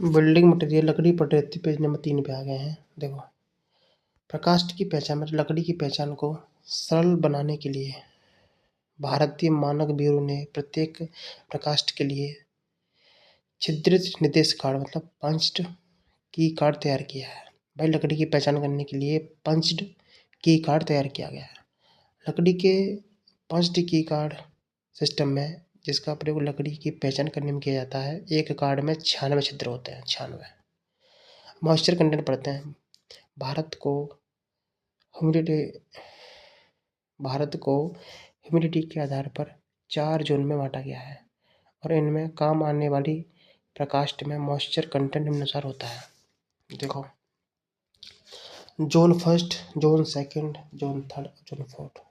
Building material लकड़ी पटरेती page number 3 पे आ गए हैं। देखो, प्रकाष्ठ की पहचान मतलब लकड़ी की पहचान को सरल बनाने के लिए भारतीय मानक ब्यूरो ने प्रत्येक प्रकाष्ठ के लिए छिद्रित निर्देश कार्ड मतलब पंच्ड की कार्ड तैयार किया है। भाई लकड़ी की पहचान करने के लिए पंच्ड की कार्ड तैयार किया गया है। लकड़ी के पंच्ड की कार्ड सिस्टम में जिसका प्रयोग लकड़ी की पहचान करने में किया जाता है, एक कार्ड में 96 छिद्र होते हैं। 96 मॉइस्चर कंटेंट पढ़ते हैं। भारत को ह्यूमिडिटी भारत को ह्यूमिडिटी के आधार पर 4 जोन में बांटा गया है और इनमें काम आने वाली प्रकाष्ठ में मॉइस्चर कंटेंट निम्नानुसार होता है। देखो, zone first, zone second, zone third, zone fourth.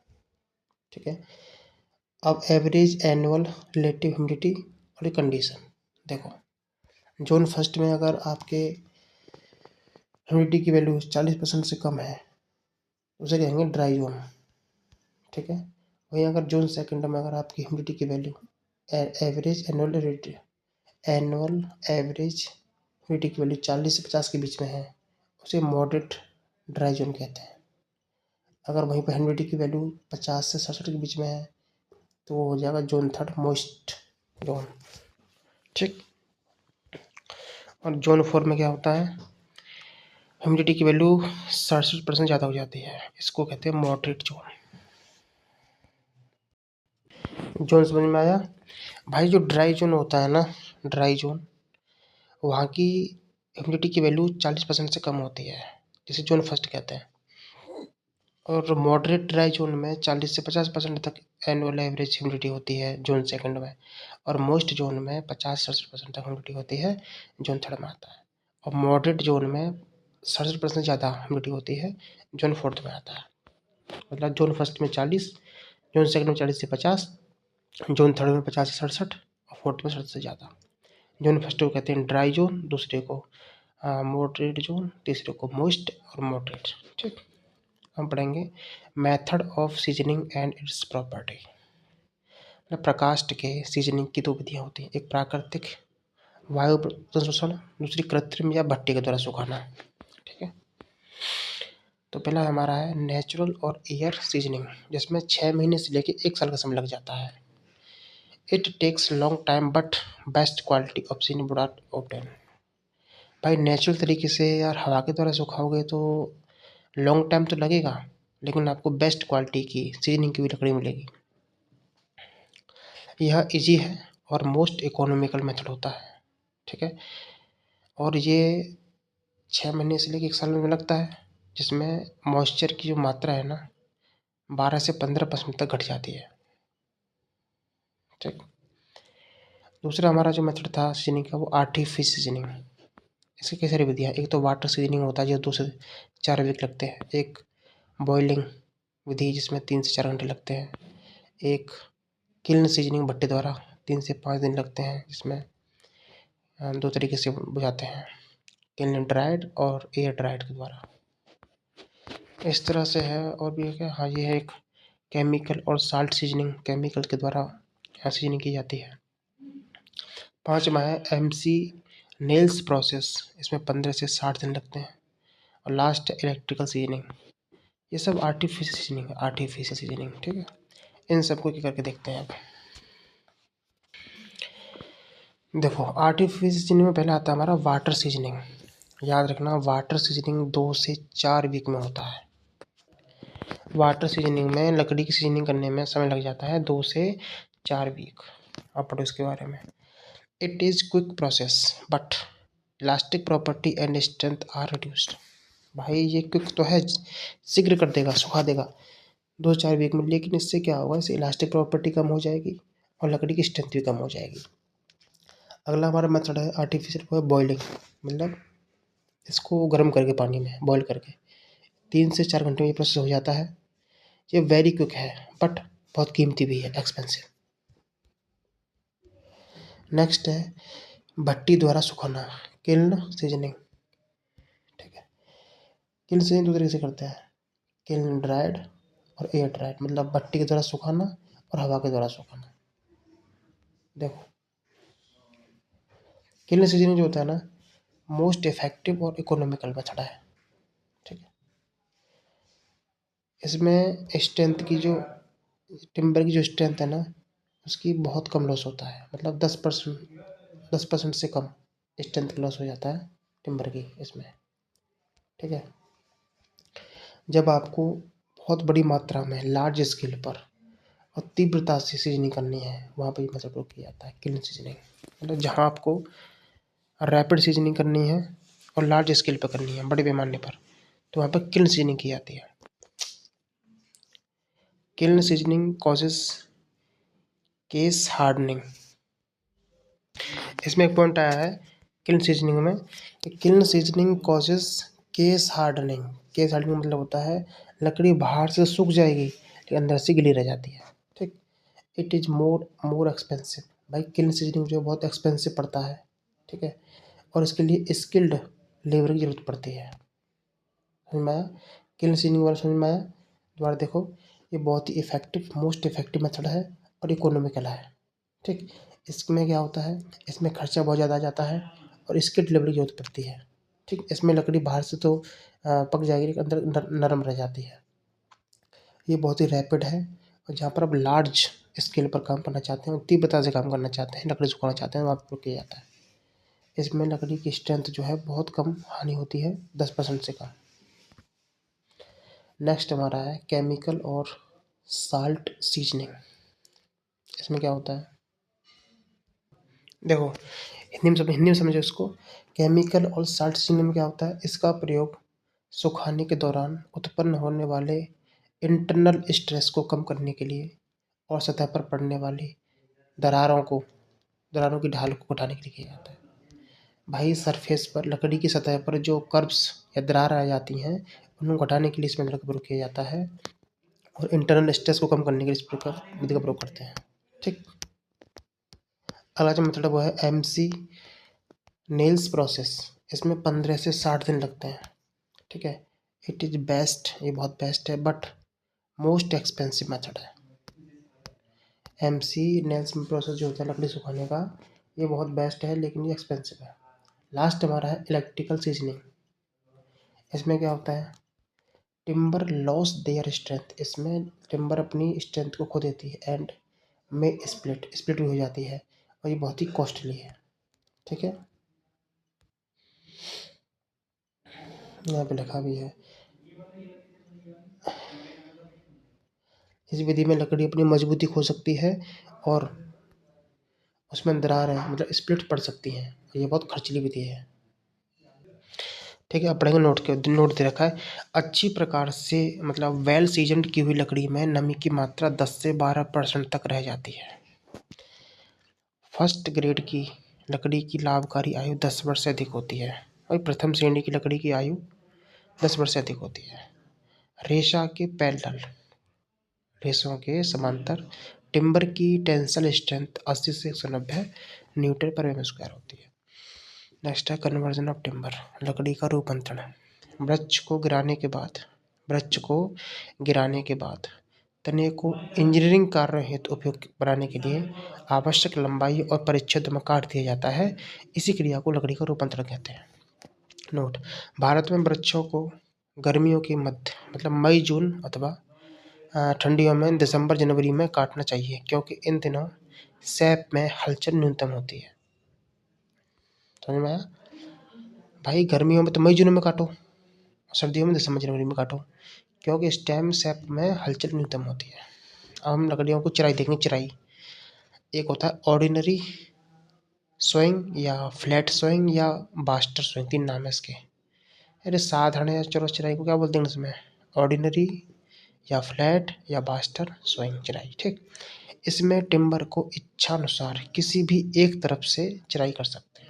ठीक है। अब एवरेज एनुअल रिलेटिव ह्यूमिडिटी और कंडीशन देखो, जोन फर्स्ट में अगर आपके ह्यूमिडिटी की वैल्यू 40% से कम है उसे कहेंगे ड्राई जोन। ठीक है। वहीं अगर जोन सेकंड में अगर आपकी ह्यूमिडिटी की value average annual average humidity की वैल्यू 40 से 50 के बीच में है उसे मॉडरेट ड्राई जोन कहते हैं। अगर वहीं पर ह्यूमिडिटी की वैल्यू 50 से 67 के बीच में है तो वो हो जाएगा जोन थर्ड मॉइस्ट जोन। ठीक। और जोन 4 में क्या होता है, ह्यूमिडिटी की वैल्यू 67% ज़्यादा हो जाती है, इसको कहते हैं मॉडरेट जोन। जोन समझ में आया भाई। जो ड्राई जोन होता है ना, ड्राई जोन, वहाँ की ह्यूमिडिटी की वैल्यू 40% से कम होती है, जिसे जोन फर्स्ट कहते हैं। और मॉडरेट ड्राई जोन में 40 से 50% तक एनुअल एवरेज ह्यूमिडिटी होती है जोन सेकंड में, और मोस्ट जोन में 50-67% तक ह्यूमिडिटी होती है, जोन थर्ड में आता है। और मॉडरेट जोन में 67% ज़्यादा ह्यूमिडिटी होती है, जोन फोर्थ में आता है। मतलब जोन फर्स्ट में 40, जोन सेकंड में 40 से 50, जोन थर्ड में 50 से 67 और फोर्थ में 67 से ज़्यादा। जोन फर्स्ट को कहते हैं ड्राई जोन, दूसरे को मॉडरेट जोन, तीसरे को मोइस्ट और मॉडरेट। ठीक। हम पढ़ेंगे method of seasoning and its property. प्रकाष्ठ के सीजनिंग की 2 विधियाँ होती हैं, एक प्राकृतिक वायु संश्लेषण, दूसरी कृत्रिम या भट्टी के द्वारा सुखाना। ठीक है। तो पहला हमारा है नेचुरल और एयर सीजनिंग, जिसमें 6 महीने से लेकर 1 साल का समय लग जाता है। It takes long time but best quality of seasoning product obtain. भाई नेचुरल तरीके से यार हवा के द्वारा सुखाओगे तो लॉन्ग टाइम तो लगेगा, लेकिन आपको बेस्ट क्वालिटी की सीजनिंग की भी लकड़ी मिलेगी। यह इजी है और मोस्ट इकोनॉमिकल मेथड होता है। ठीक है। और ये 6 महीने से लेकर 1 साल में लगता है, जिसमें मॉइस्चर की जो मात्रा है ना 12 से 15% तक घट जाती है। ठीक। दूसरा हमारा जो मेथड था सीजनिंग का वो आर्टिफिशियल सीजनिंग। इसकी कई सारी विधियाँ, एक तो वाटर सीजनिंग होता है जो 2 से 4 वीक लगते हैं, एक बॉइलिंग विधि जिसमें 3 से 4 घंटे लगते हैं, एक किल्न सीजनिंग भट्टे द्वारा 3 से 5 दिन लगते हैं, जिसमें 2 तरीके से बुझाते हैं, किल्न ड्राइड और एयर ड्राइड के द्वारा। इस तरह से है। और भी है क्या, हाँ ये है एक केमिकल और साल्ट सीजनिंग, केमिकल के द्वारा यहाँ सीजनिंग की जाती है। 5वां है MC नेल्स प्रोसेस, इसमें 15 से 60 दिन लगते हैं। और लास्ट इलेक्ट्रिकल सीजनिंग। ये सब आर्टिफिशियल सीजनिंग है, आर्टिफिशियल सीजनिंग। ठीक है। इन सबको क्या करके देखते हैं अब। देखो, आर्टिफिशियल सीजनिंग में पहले आता है हमारा वाटर सीजनिंग। याद रखना, वाटर सीजनिंग 2 से 4 वीक में होता है। वाटर सीजनिंग में लकड़ी की सीजनिंग करने में समय लग जाता है 2 से 4 वीक। अब पढ़ो इसके बारे में। It is quick process but elastic property and strength are reduced. भाई ये क्विक तो है, शीघ्र कर देगा, सुखा देगा 2 से 4 वीक में, लेकिन इससे क्या होगा, इससे इलास्टिक प्रॉपर्टी कम हो जाएगी और लकड़ी की स्ट्रेंथ भी कम हो जाएगी। अगला हमारा मेथड है आर्टिफिशियल, वो है बॉइलिंग, मतलब इसको गर्म करके पानी में बॉईल करके 3 से 4 घंटे में ये प्रोसेस हो जाता है। ये वेरी क्विक है बट बहुत कीमती भी है, एक्सपेंसिव। नेक्स्ट है भट्टी द्वारा सुखाना, किल्न सीजनिंग। ठीक है। किल्न सीजनिंग 2 तरीके से करते हैं, किल्न ड्राइड और एयर ड्राइड, मतलब भट्टी के द्वारा सुखाना और हवा के द्वारा सुखाना। देखो, किल्न सीजनिंग जो होता है ना, मोस्ट इफेक्टिव और इकोनॉमिकल मेथड है। ठीक है, इसमें स्ट्रेंथ की जो टिम्बर की जो स्ट्रेंथ है ना, उसकी बहुत कम लॉस होता है, मतलब 10% से कम स्ट्रेंथ लॉस हो जाता है टिम्बर की इसमें। ठीक है, जब आपको बहुत बड़ी मात्रा में लार्ज स्केल पर और तीव्रता से सीजनिंग करनी है, वहाँ पर ये मेथड प्रयोग किया जाता है, किल्न सीजनिंग। मतलब जहाँ आपको रैपिड सीजनिंग करनी है और लार्ज स्केल पर करनी है, बड़े पैमाने पर, तो वहाँ पर किल्न सीजनिंग की जाती है। Kiln seasoning causes case hardening. इसमें एक पॉइंट आया है किल्न सीजनिंग में कि kiln seasoning causes case hardening. Case hardening मतलब होता है लकड़ी बाहर से सूख जाएगी लेकिन अंदर से गीली रह जाती है। ठीक, इट इज़ मोर एक्सपेंसिव। भाई किल्न सीजनिंग जो बहुत एक्सपेंसिव पड़ता है। ठीक है, और इसके लिए स्किल्ड लेबर की ज़रूरत पड़ती है। समझ में आया? किल्न सीजनिंग वाला समझ में आया? दोबारा देखो, ये बहुत ही इफेक्टिव, मोस्ट इफेक्टिव मेथड है और इकोनॉमिकल है। ठीक, इसमें क्या होता है, इसमें खर्चा बहुत ज़्यादा आ जाता है और इसकी डिलीवरी की जरूरत पड़ती है। ठीक, इसमें लकड़ी बाहर से तो पक जाएगी लेकिन अंदर नरम रह जाती है। ये बहुत ही रैपिड है और जहाँ पर आप लार्ज स्केल पर काम करना चाहते हैं, तीव्रता से काम करना चाहते हैं, लकड़ी सुखाना चाहते हैं, वहाँ पर किया जाता है। इसमें लकड़ी की स्ट्रेंथ जो है बहुत कम हानि होती है, 10% से कम। नेक्स्ट हमारा है केमिकल और साल्ट सीजनिंग। इसमें क्या होता है, देखो हिंदी में समझो इसको। केमिकल और साल्ट सीजनिंग में क्या होता है, इसका प्रयोग सुखाने के दौरान उत्पन्न होने वाले इंटरनल स्ट्रेस को कम करने के लिए और सतह पर पड़ने वाली दरारों की ढाल को घटाने के लिए किया जाता है। भाई सरफेस पर, लकड़ी की सतह पर जो कर्व्स या दरार आ जाती हैं, उनको घटाने के लिए इस मेथड का प्रयोग किया जाता है और इंटरनल स्ट्रेस को कम करने के लिए इस प्रकार विधि का प्रयोग करते हैं। ठीक, अगला जो मेथड है वो है MC नेल्स प्रोसेस। इसमें 15 से 60 दिन लगते हैं। ठीक है, इट इज़ बेस्ट, ये बहुत बेस्ट है बट मोस्ट एक्सपेंसिव मेथड है। MC नेल्स प्रोसेस जो होता है लकड़ी सुखाने का, ये बहुत बेस्ट है लेकिन ये एक्सपेंसिव है। लास्ट हमारा है इलेक्ट्रिकल सीजनिंग। इसमें क्या होता है, टिम्बर लॉस देयर स्ट्रेंथ। इसमें टिम्बर अपनी स्ट्रेंथ को खो देती है एंड में स्प्लिट भी हो जाती है और ये बहुत ही कॉस्टली है। ठीक है, यहाँ पे लिखा भी है, इस विधि में लकड़ी अपनी मजबूती खो सकती है और उसमें दरार है, मतलब स्प्लिट पड़ सकती हैं। ये बहुत खर्चीली विधि है। ठीक है, अब पढ़ेंगे नोट दे रखा है। अच्छी प्रकार से मतलब वेल सीजनड की हुई लकड़ी में नमी की मात्रा 10 से 12% तक रह जाती है। फर्स्ट ग्रेड की लकड़ी की लाभकारी आयु 10 वर्ष से अधिक होती है और प्रथम श्रेणी की लकड़ी की आयु 10 वर्ष से अधिक होती है। रेशा के पैरेलल, रेशों के समांतर टिम्बर की टेंसल स्ट्रेंथ 80 से 190 न्यूटन पर mm स्क्वायर होती है। नेक्स्ट है कन्वर्जन ऑफ टिम्बर, लकड़ी का रूपांतरण। वृक्ष को गिराने के बाद तने को इंजीनियरिंग कार्यों हेतु उपयोग बनाने के लिए आवश्यक लंबाई और परिच्छेद में काट दिया जाता है। इसी क्रिया को लकड़ी का रूपांतरण कहते हैं। नोट, भारत में वृक्षों को गर्मियों के मध्य मतलब मई जून अथवा ठंडियों में दिसंबर जनवरी में काटना चाहिए क्योंकि इन दिनों सैप में हलचल न्यूनतम होती है। समझ में आया? भाई गर्मियों में तो मई जून में काटो, सर्दियों में दिसंबर जनवरी में काटो क्योंकि इस टाइम सैप में हलचल न्यूनतम होती है। अब हम लकड़ियों को चराई देखेंगे। चराई एक होता है ऑर्डिनरी स्वइंग या फ्लैट स्वइंग या बास्टर स्वइंग, 3 नाम है इसके। अरे साधारण या चलो चराई को क्या बोलते हैं इसमें, ऑर्डिनरी या फ्लैट या बास्टर स्वइंग चराई। ठीक, इसमें टिम्बर को इच्छा अनुसार किसी भी एक तरफ से चराई कर सकते हैं।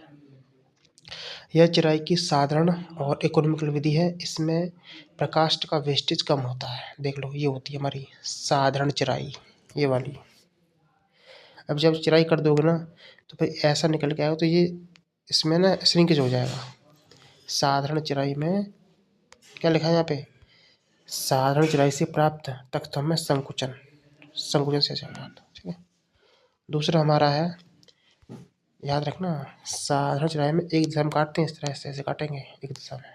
यह चराई की साधारण और इकोनॉमिकल विधि है। इसमें प्रकाष्ठ का वेस्टेज कम होता है। देख लो, ये होती है हमारी साधारण चराई, ये वाली। अब जब चराई कर दोगे ना तो भाई ऐसा निकल के आएगा, तो ये इसमें ना श्रिंकेज हो जाएगा। साधारण चराई में क्या लिखा है यहाँ पे, साधारण चराई से प्राप्त तख्तों में संकुचन से जाएगा। ठीक है, दूसरा हमारा है याद रखना, साधारण चौराहे में एक दिशा में काटते हैं, इस तरह से ऐसे काटेंगे एक दिशा में।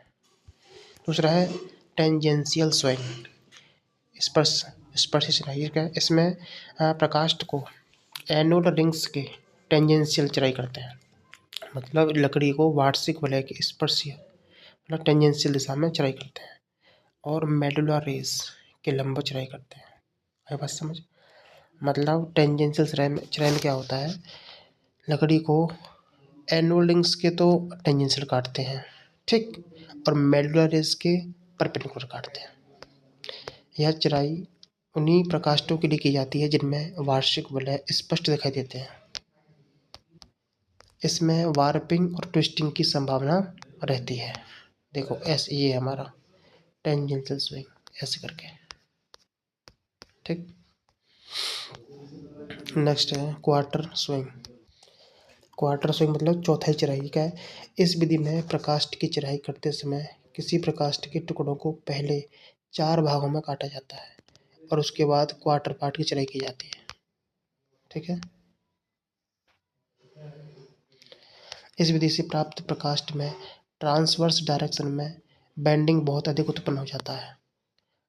दूसरा है टेंजेंशियल स्विंग, स्पर्श स्पर्शी चराई का। इसमें प्रकाश को एनोड रिंग्स के टेंजेंशियल चराई करते हैं, मतलब लकड़ी को वार्षिक वलय के स्पर्शीय मतलब टेंजेंशियल दिशा में चराई करते हैं। और मेडुला रेस के लंबवत चराई करते हैं। है बात समझ? मतलब टेंजेंशियल चराई में क्या होता है, लकड़ी को एनोड रिंग्स के तो टेंजेंशियल काटते हैं, ठीक, और मेडुला रेस के परपेंडिकुलर काटते हैं। यह चराई उन्हीं प्रकाष्ठों के लिए की जाती है जिनमें वार्षिक वलय स्पष्ट दिखाई देते हैं। इसमें वार्पिंग और ट्विस्टिंग की संभावना रहती है। देखो ऐसे ये हमारा टेंजेंशियल स्विंग ऐसे करके, ठीक। नेक्स्ट है क्वार्टर स्विंग। क्वार्टर स्विंग मतलब चौथाई चराई का है। इस विधि में प्रकाष्ठ की चराई करते समय किसी प्रकाष्ठ के टुकड़ों को पहले 4 भागों में काटा जाता है और उसके बाद क्वार्टर पार्ट की चराई की जाती है, ठीक है। इस विधि से प्राप्त प्रकाष्ठ में ट्रांसवर्स डायरेक्शन में बेंडिंग बहुत अधिक उत्पन्न हो जाता है।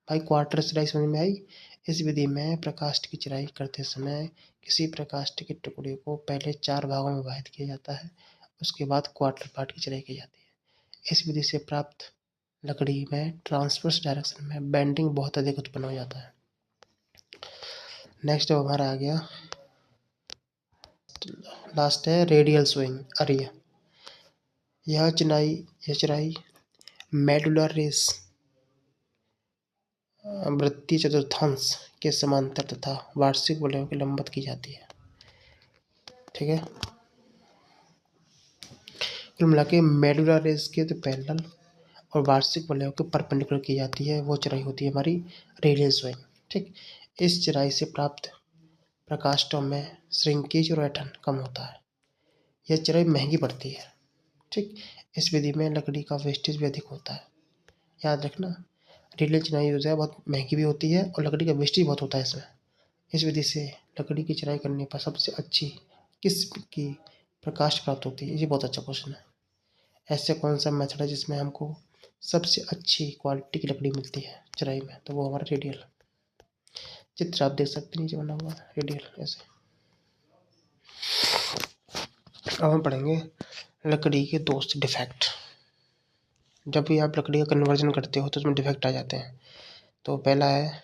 भाई क्वार्टर चराई समझ में आई? इस विधि में प्रकाष्ठ की चराई करते समय किसी प्रकाष्ठ के टुकड़े को पहले 4 भागों में विभाजित किया जाता है, उसके बाद क्वार्टर पार्ट की चराई की जाती है। इस विधि से प्राप्त लकड़ी में ट्रांसवर्स डायरेक्शन में बेंडिंग बहुत अधिक उत्पन्न हो जाता है। नेक्स्ट हमारा आ गया, लास्ट है रेडियल स्विंग, अरिया। यह चराई मेडुलर रेस वृत्तीय चतुर्थांश के समांतर तथा वार्षिक वलयों के लंबवत की जाती है, ठीक है। कुल मिला के मेडुलर रेस के तो पैरेलल और वार्षिक वलयों के परपेंडिकुलर की जाती है, वो चराई होती है हमारी रेडियल स्विंग, ठीक। इस चराई से प्राप्त प्रकाष्ठों में श्रिंकेज और ऐंठन कम होता है। यह चराई महंगी पड़ती है, ठीक। इस विधि में लकड़ी का वेस्टेज भी अधिक होता है। याद रखना, रेडियल चराई जो है बहुत महंगी भी होती है और लकड़ी का वेस्टेज बहुत होता है इसमें। इस विधि से लकड़ी की चराई करने पर सबसे अच्छी किस्म की प्रकाष्ठ प्राप्त होती है? ये बहुत अच्छा क्वेश्चन है। ऐसे कौन सा मेथड है जिसमें हमको सबसे अच्छी क्वालिटी की लकड़ी मिलती है चराई में? तो वो हमारा रेडियल। चित्र आप देख सकते हैं नीचे बना हुआ रेडियल ऐसे। अब हम पढ़ेंगे लकड़ी के दोस्त डिफेक्ट। जब भी आप लकड़ी का कन्वर्जन करते हो तो उसमें डिफेक्ट आ जाते हैं। तो पहला है